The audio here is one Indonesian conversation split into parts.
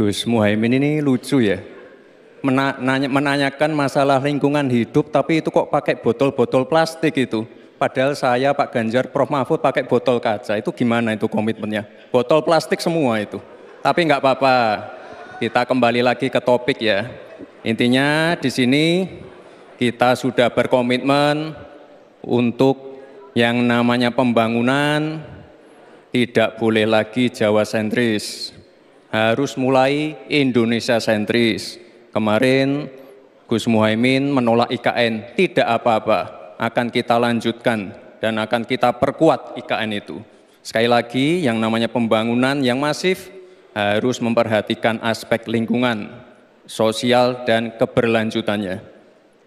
Gus Muhaimin ini lucu ya, menanyakan masalah lingkungan hidup, tapi itu kok pakai botol-botol plastik itu. Padahal saya, Pak Ganjar, Prof. Mahfud pakai botol kaca. Itu gimana itu komitmennya? Botol plastik semua itu. Tapi nggak apa-apa, kita kembali lagi ke topik ya. Intinya di sini kita sudah berkomitmen untuk yang namanya pembangunan tidak boleh lagi Jawa sentris, harus mulai Indonesia sentris. Kemarin Gus Muhaimin menolak IKN, tidak apa-apa, akan kita lanjutkan dan akan kita perkuat IKN itu. Sekali lagi, yang namanya pembangunan yang masif harus memperhatikan aspek lingkungan, sosial, dan keberlanjutannya.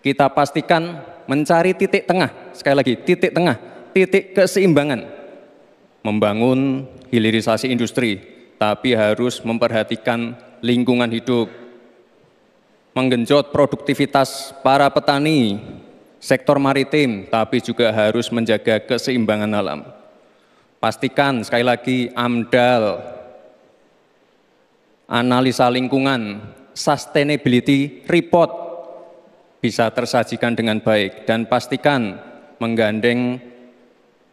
Kita pastikan mencari titik tengah, sekali lagi titik tengah, titik keseimbangan. Membangun hilirisasi industri, tapi harus memperhatikan lingkungan hidup. Menggenjot produktivitas para petani, sektor maritim, tapi juga harus menjaga keseimbangan alam. Pastikan sekali lagi AMDAL, analisa lingkungan, sustainability report bisa tersajikan dengan baik, dan pastikan menggandeng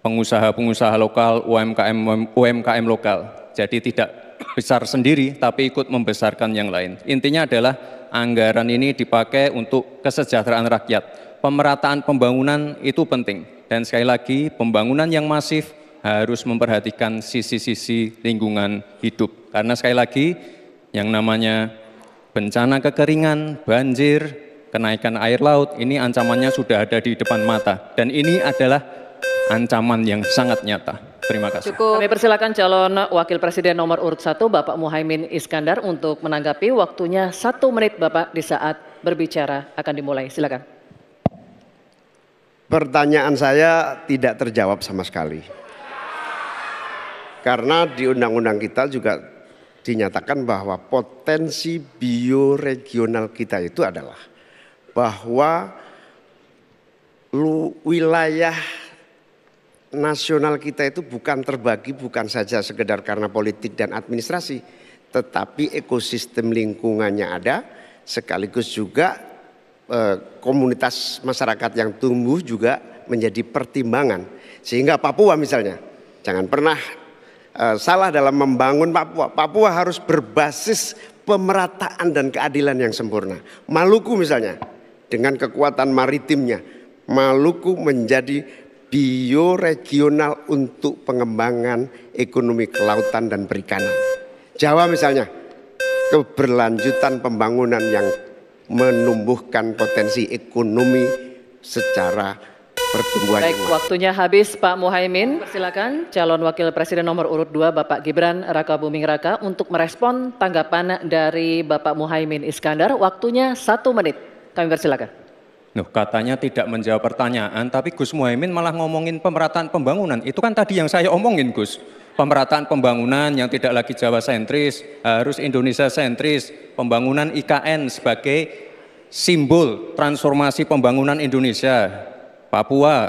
pengusaha-pengusaha lokal, UMKM lokal. Jadi tidak besar sendiri, tapi ikut membesarkan yang lain. Intinya adalah anggaran ini dipakai untuk kesejahteraan rakyat. Pemerataan pembangunan itu penting. Dan sekali lagi, pembangunan yang masif harus memperhatikan sisi-sisi lingkungan hidup. Karena sekali lagi, yang namanya bencana kekeringan, banjir, kenaikan air laut, ini ancamannya sudah ada di depan mata. Dan ini adalah ancaman yang sangat nyata. Terima kasih. Cukup. Kami persilakan calon Wakil Presiden nomor urut 1 Bapak Muhaimin Iskandar untuk menanggapi. Waktunya 1 menit Bapak di saat berbicara akan dimulai. Silakan. Pertanyaan saya tidak terjawab sama sekali. Karena di undang-undang kita juga dinyatakan bahwa potensi bioregional kita itu adalah bahwa wilayah nasional kita itu bukan terbagi bukan saja sekedar karena politik dan administrasi, tetapi ekosistem lingkungannya ada, sekaligus juga komunitas masyarakat yang tumbuh juga menjadi pertimbangan. Sehingga Papua misalnya, jangan pernah salah dalam membangun Papua. Papua harus berbasis pemerataan dan keadilan yang sempurna. Maluku misalnya, dengan kekuatan maritimnya, Maluku menjadi bioregional untuk pengembangan ekonomi kelautan dan perikanan. Jawa misalnya, keberlanjutan pembangunan yang menumbuhkan potensi ekonomi secara pertumbuhan. Baik, waktunya habis Pak Muhaimin. Silakan calon Wakil Presiden nomor urut 2 Bapak Gibran Rakabuming Raka untuk merespon tanggapan dari Bapak Muhaimin Iskandar. Waktunya 1 menit. Kami persilakan. Katanya tidak menjawab pertanyaan, tapi Gus Muhaimin malah ngomongin pemerataan pembangunan. Itu kan tadi yang saya omongin, Gus. Pemerataan pembangunan yang tidak lagi Jawa sentris, harus Indonesia sentris. Pembangunan IKN sebagai simbol transformasi pembangunan Indonesia, Papua,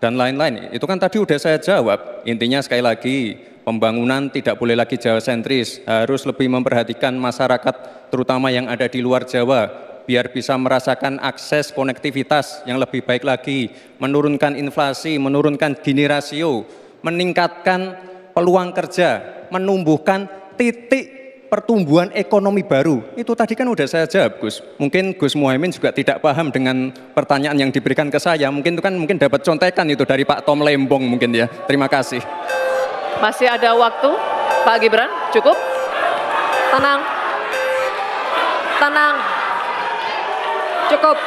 dan lain-lain. Itu kan tadi udah saya jawab. Intinya sekali lagi, pembangunan tidak boleh lagi Jawa sentris, harus lebih memperhatikan masyarakat terutama yang ada di luar Jawa, biar bisa merasakan akses konektivitas yang lebih baik lagi, menurunkan inflasi, menurunkan Gini rasio, meningkatkan peluang kerja, menumbuhkan titik pertumbuhan ekonomi baru. Itu tadi kan udah saya jawab, Gus. Mungkin Gus Muhaimin juga tidak paham dengan pertanyaan yang diberikan ke saya. Mungkin itu kan dapat contekan itu dari Pak Tom Lembong mungkin ya. Terima kasih. Masih ada waktu, Pak Gibran, cukup? Tenang. Tenang. Cukup.